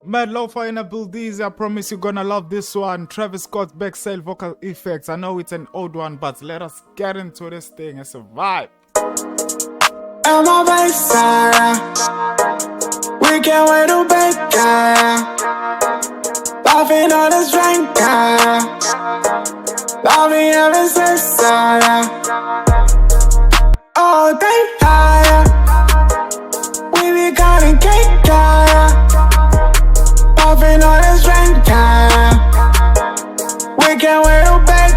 Mad Lopher in a build easy. I promise you're gonna love this one. Travis Scott's backside vocal effects. I know it's an old one, but let us get into this thing. It's a vibe. I'm a basside. We can't wait to bake. Laughing on this drink. Loving every since all day higher. We be cutting cake. Laughing on this drink. We can't wait to bake.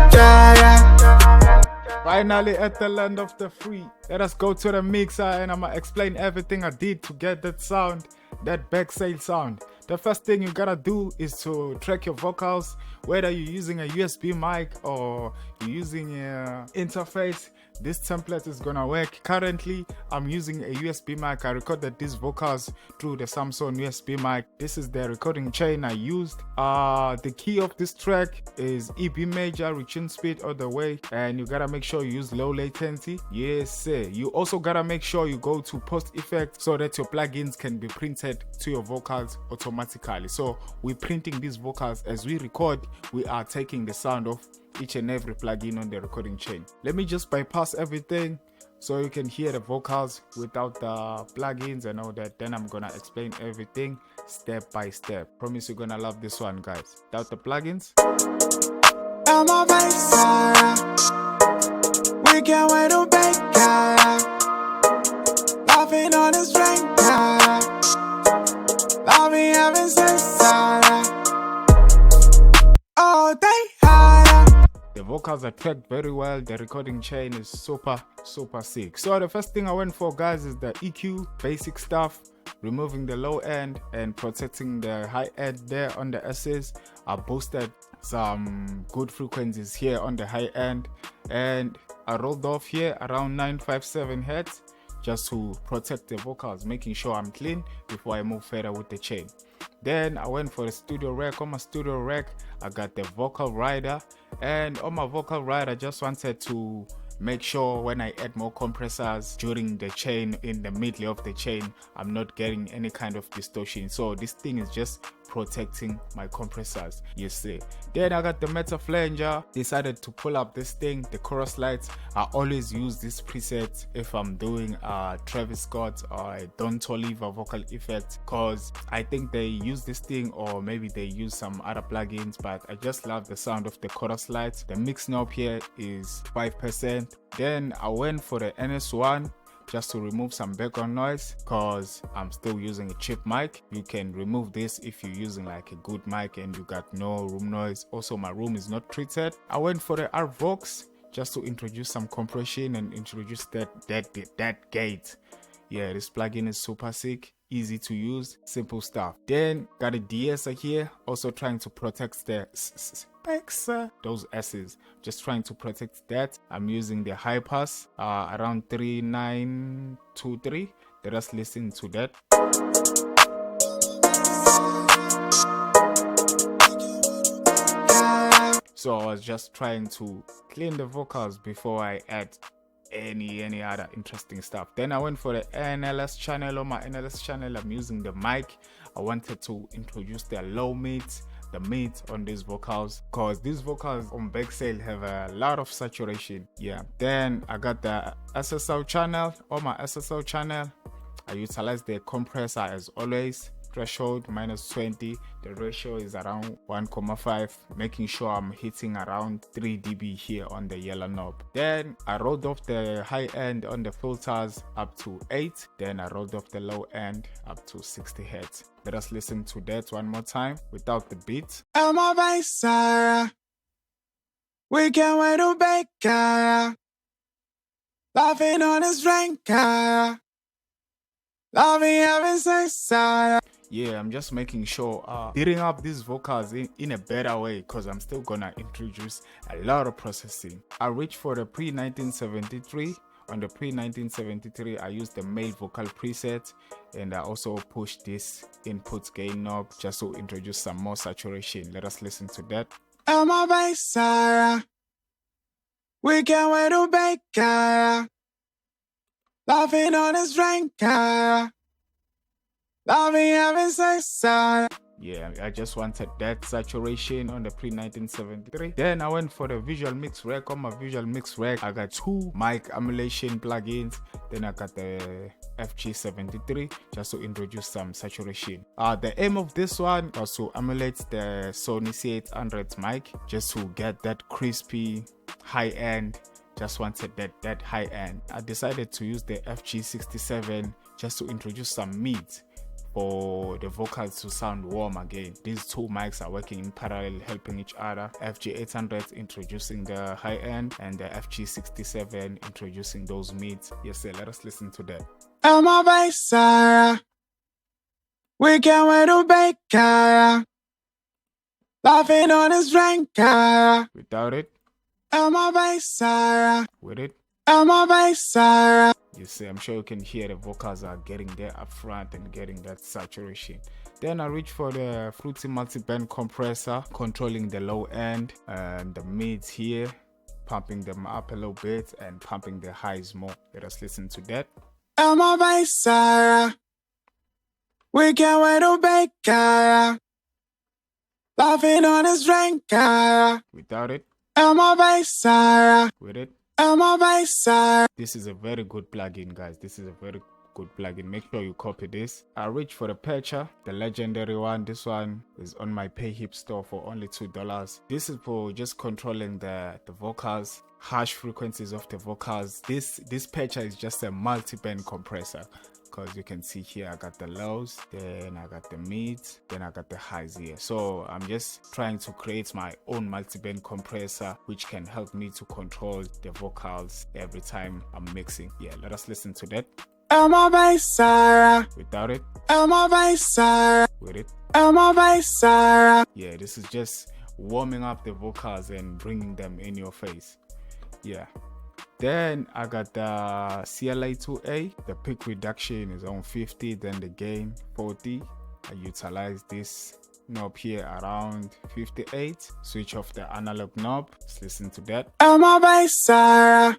Finally at the land of the free. Let us go to the mixer and I'ma explain everything I did to get that sound, that backside sound. The first thing you gotta do is to track your vocals, whether you're using a USB mic or you're using an interface. This template is gonna work. Currently, I'm using a USB mic. I recorded these vocals through the Samsung USB mic. This is the recording chain I used. The key of this track is EB major, retune speed all the way, and you gotta make sure you use low latency. Yes, sir. You also gotta make sure you go to post effect so that your plugins can be printed to your vocals automatically. So we're printing these vocals as we record. We are taking the sound of each and every plugin on the recording chain. Let me just bypass everything so you can hear the vocals without the plugins and all that. Then I'm gonna explain everything step by step. Promise you're gonna love this one, guys. Without the plugins. I'm a basside. We can't wait to bake. Laughing on this drink. Loving every since all day higher. The vocals are tracked very well. The recording chain is super sick. So the first thing I went for, guys, is the EQ, basic stuff, removing the low end and protecting the high end there on the S's. I boosted some good frequencies here on the high end, and I rolled off here around 957 Hz just to protect the vocals, making sure I'm clean before I move further with the chain. Then I went for the studio rack. On my studio rack, I got the vocal rider, and on my vocal rider, I just wanted to make sure when I add more compressors during the chain, in the middle of the chain, I'm not getting any kind of distortion. So this thing is just protecting my compressors, you see. Then I got the meta flanger. Decided to pull up this thing, the chorus lights. I always use this preset if I'm doing Travis Scott or a Don Toliver vocal effect, because I think they use this thing, or maybe they use some other plugins, but I just love the sound of the chorus lights. The mix knob here is 5%. Then I went for the NS1 just to remove some background noise, because I'm still using a cheap mic. You can remove this if you're using like a good mic and you got no room noise. Also, my room is not treated. I went for the RVox just to introduce some compression and introduce that gate. Yeah, this plugin is super sick, easy to use, simple stuff. Then got a de-esser here, also trying to protect the those S's, just trying to protect that. I'm using the high pass around 3923. Let us listen to that. So I was just trying to clean the vocals before I add any other interesting stuff. Then I went for the NLS channel. On my NLS channel, I'm using the mic. I wanted to introduce the low mids, the mids on these vocals, because these vocals on backside have a lot of saturation. Yeah. Then I got the SSL channel. On my SSL channel, I utilize the compressor as always. Threshold -20. The ratio is around 1,5, making sure I'm hitting around 3 dB here on the yellow knob. Then I rolled off the high end on the filters up to 8. Then I rolled off the low end up to 60 Hz. Let us listen to that one more time without the beat. I'm a basside. We can't wait to bake. Laughing on this drink. Loving every since Yeah, I'm just making sure beating up these vocals in a better way, because I'm still gonna introduce a lot of processing. I reached for the pre-1973. On the pre-1973, I used the male vocal preset, and I also pushed this input gain knob just to introduce some more saturation. Let us listen to that. I'm a basside. We can't wait to bake. Laughing on this drink. Loving every since Yeah, I just wanted that saturation on the pre-1973. Then I went for the visual mix rack. On my visual mix rack, I got 2 mic emulation plugins. Then I got the FG73 just to introduce some saturation. The aim of this one was to emulate the Sony C800 mic, just to get that crispy high end. Just wanted that high end. I decided to use the FG67 just to introduce some mids for the vocals to sound warm again. These 2 mics are working in parallel, helping each other. FG800 introducing the high end and the FG67 introducing those mids. Yes sir, let us listen to that. I'm a by Sarah. We can wait to bake Kara. Laughing on his rank Kara. Without it. I'm a by Sarah. With it. I'm a by Sarah. You see, I'm sure you can hear the vocals are getting there up front and getting that saturation. Then I reach for the Fruity multi-band compressor, controlling the low end and the mids here, pumping them up a little bit and pumping the highs more. Let us listen to that. I'm a by Sarah. We can wait to bake Kara. Laughing on his rank Kara. Without it. I'm a by Sarah. With it. I'm a by Sarah. This is a very good plugin, guys. This is a very good plugin. Make sure you copy this. I reach for the patcher, the legendary one. This one is on my PayHip store for only $2. This is for just controlling the vocals, harsh frequencies of the vocals. This patcher is just a multi-band compressor, because you can see here I got the lows, then I got the mids, then I got the highs here. So I'm just trying to create my own multi-band compressor which can help me to control the vocals every time I'm mixing. Yeah, let us listen to that. I'm a by Sarah. Without it. I'm a by Sarah. With it. I'm a by Sarah. Yeah, this is just warming up the vocals and bringing them in your face. Yeah. Then I got the CLA2A. The peak reduction is on 50, then the gain 40. I utilize this knob here around 58. Switch off the analog knob. Let's listen to that. I'm a by Sarah.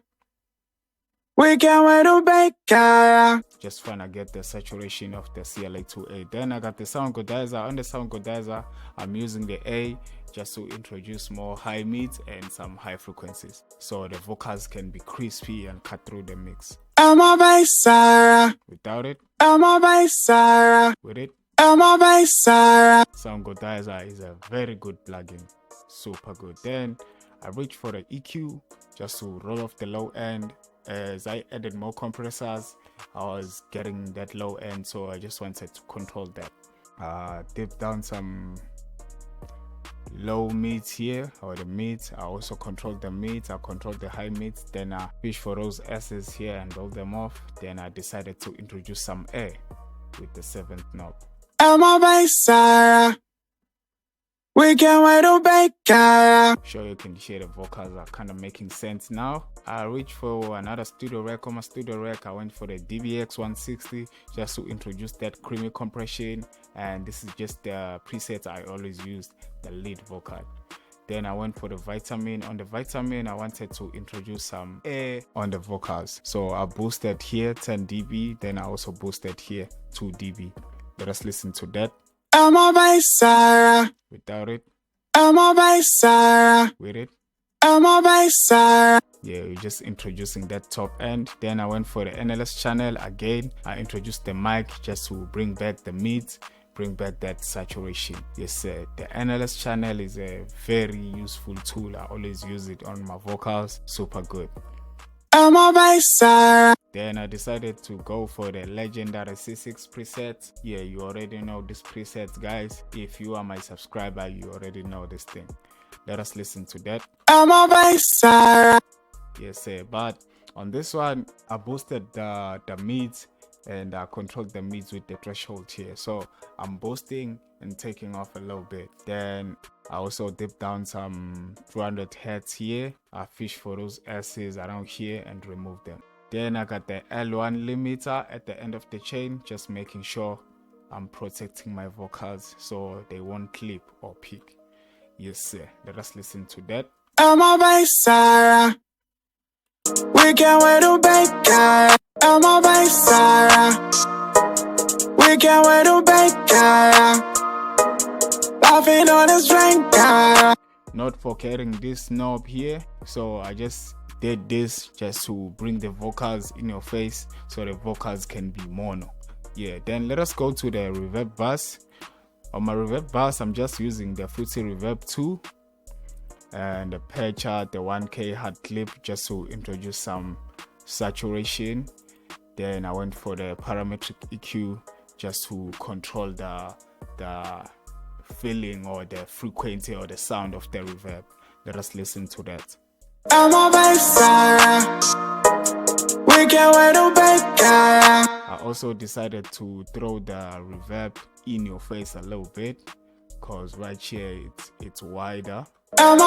We can wait to bake Kara. Just trying to get the saturation of the CLA2A. Then I got the sound godizer. On the sound godizer, I'm using the A just to introduce more high mids and some high frequencies, so the vocals can be crispy and cut through the mix. I'm a by Sarah. Without it. I'm a by Sarah. With it. I'm a by Sarah. Sound godizer is a very good plugin. Super good. Then I reach for the EQ just to roll off the low end. As I added more compressors, I was getting that low end, so I just wanted to control that. Dip down some low mids here, or the mids. I also controlled the mids. I controlled the high mids. Then I fish for those S's here and roll them off. Then I decided to introduce some air with the 7th knob. I'm a by Sarah. We can wait to bake Kara. Sure, you can hear the vocals are kind of making sense now. I reached for another studio rack. On my studio rack, I went for the DBX 160 just to introduce that creamy compression, and this is just the preset I always used, the lead vocal. Then I went for the vitamin. On the vitamin, I wanted to introduce some air on the vocals, so I boosted here 10 dB, then I also boosted here 2 dB. Let us listen to that. I'm a by Sarah. Without it. I'm a by Sarah. With it. I'm a by Sarah. Yeah, we're just introducing that top end. Then I went for the NLS channel again. I introduced the mic just to bring back the mids, bring back that saturation. Yes, the NLS channel is a very useful tool. I always use it on my vocals. Super good. I'm a by Sarah. Then I decided to go for the legendary C6 preset. Yeah, you already know this preset, guys. If you are my subscriber, you already know this thing. Let us listen to that. I'm a by Sarah. Yes, but on this one, I boosted the mids and I controlled the mids with the threshold here. So I'm boosting and taking off a little bit. Then I also dip down some 200 hertz here. I fish for those S's around here and remove them. Then I got the L1 limiter at the end of the chain, just making sure I'm protecting my vocals so they won't clip or peak. Yes, sir. Let us listen to that. I'm a by Sarah. We can wait to bake Kara. I'm a by Sarah. We can wait to bake Kara. Laughing on his drink, cara. Not forgetting this knob here, so I just did this just to bring the vocals in your face so the vocals can be mono. Yeah, then let us go to the reverb bus. On my reverb bus, I'm just using the Fruity Reverb 2 and the pair chart, the 1K hard clip, just to introduce some saturation. Then I went for the parametric EQ just to control the feeling or the frequency or the sound of the reverb. Let us listen to that. I also decided to throw the reverb in your face a little bit, because right here it's wider. So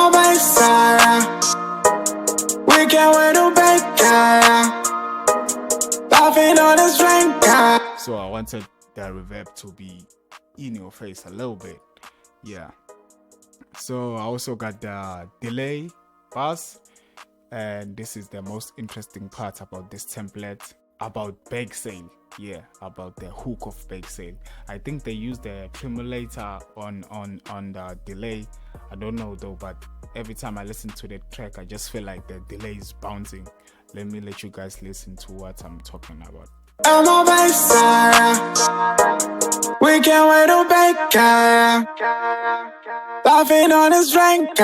I wanted the reverb to be in your face a little bit. Yeah. So I also got the delay bus, and this is the most interesting part about this template, about bake sale. Yeah, about the hook of bake sale. I think they use the tremulator on the delay. I don't know though, but every time I listen to the track, I just feel like the delay is bouncing. Let me let you guys listen to what I'm talking about. We can't wait to bake, laughing on his drink,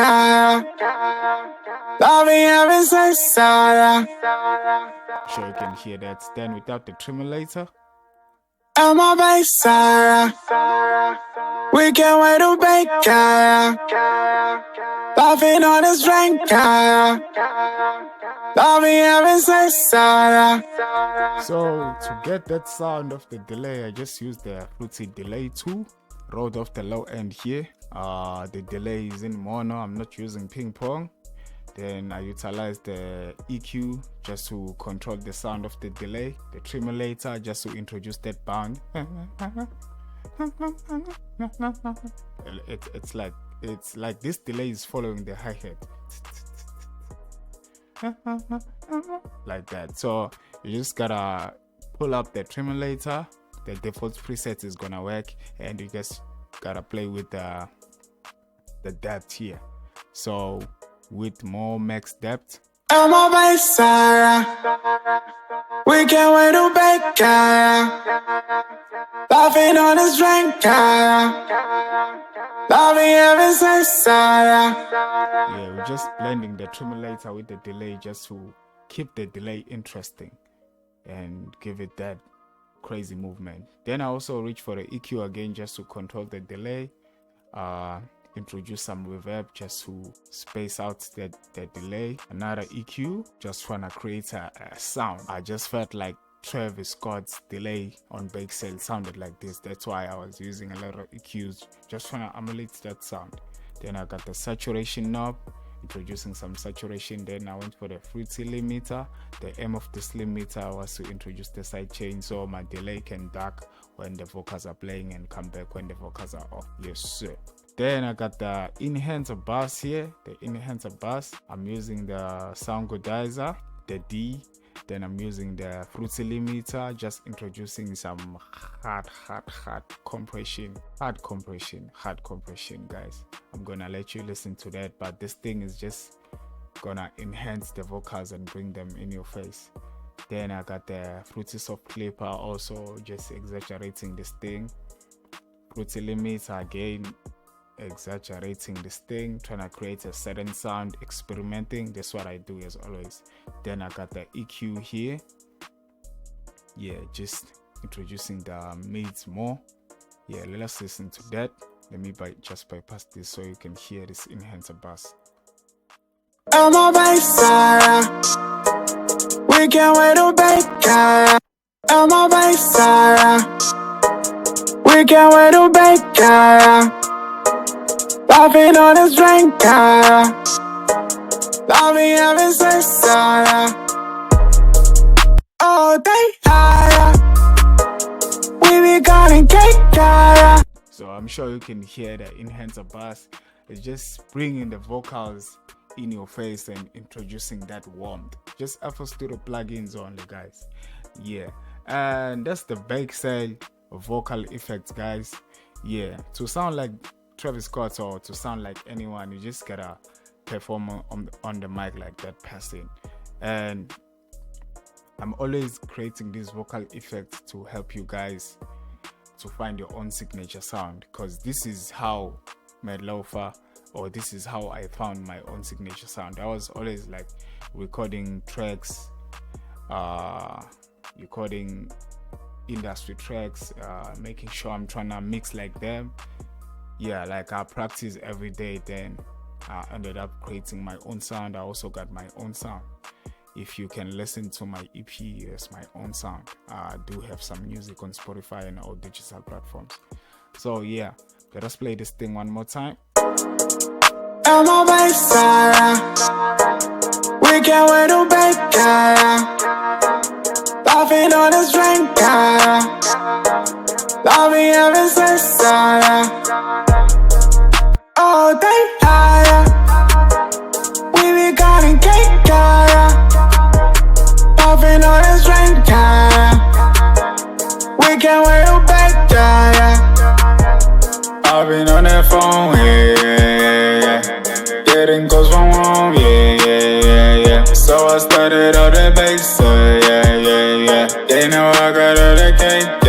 loving having sex, sure you can hear that. Then without the tremulator. We can't wait to bake, laughing on his drink, loving having sex, So to get that sound of the delay, I just used the Fruity Delay 2, rolled off the low end here. The delay is in mono, I'm not using ping pong. Then I utilized the EQ just to control the sound of the delay, the tremulator just to introduce that bound. It's like this delay is following the hi-hat. Like that. So you just gotta pull up the tremulator, the default preset is gonna work, and you just gotta play with the depth here. So with more max depth, we can't wait to bake, laughing on his drink, loving having sex, yeah, we're just blending the tremulator with the delay just to keep the delay interesting and give it that crazy movement. Then I also reach for the EQ again just to control the delay, introduce some reverb just to space out the delay, another EQ, just trying to create a sound. I just felt like Travis Scott's delay on Bake Sale sounded like this. That's why I was using a lot of EQs, just trying to emulate that sound. Then I got the saturation knob, introducing some saturation. Then I went for the Fruity limiter. The aim of this limiter was to introduce the sidechain so my delay can duck when the vocals are playing and come back when the vocals are off. Yes sir. Then I got the enhancer bus here. The enhancer bus, I'm using the sound godizer, the D. Then I'm using the Fruity limiter, just introducing some hard compression, guys. I'm gonna let you listen to that, but this thing is just gonna enhance the vocals and bring them in your face. Then I got the Fruity soft clipper, also just exaggerating this thing. Fruity limiter again, exaggerating this thing, trying to create a certain sound, experimenting. That's what I do as always. Then I got the EQ here. Yeah, just introducing the mids more. Yeah, let us listen to that. Let me just bypass this so you can hear this enhancer bass. We can't wait to bake, we can't wait to bake, laughing on his drink, loving having sex, all day, we be calling cake, So I'm sure you can hear the enhancer bass. It's just bringing the vocals in your face and introducing that warmth. Just FL Studio plugins only, guys. Yeah, and that's the Bake Sale vocal effects, guys. Yeah, to sound like Travis Scott or to sound like anyone. You just gotta perform on the mic like that person. And I'm always creating these vocal effects to help you guys to find your own signature sound, because this is how my Lopher, or this is how I found my own signature sound. I was always like recording tracks, recording industry tracks, making sure I'm trying to mix like them. Yeah, like I practice every day. Then I ended up creating my own sound. I also got my own sound. If you can listen to my EP, it's my own sound. I do have some music on Spotify and all digital platforms. So yeah, let us play this thing one more time. I'm on my side. We can't wait to bake, laughing on this drink, loving ever since, all day higher. We be cutting cake, laughing on this drink, we can't wait to bake, I've been on that phone, yeah. Getting calls from home, yeah. So I started all the bass, yeah. They know I got all the cake.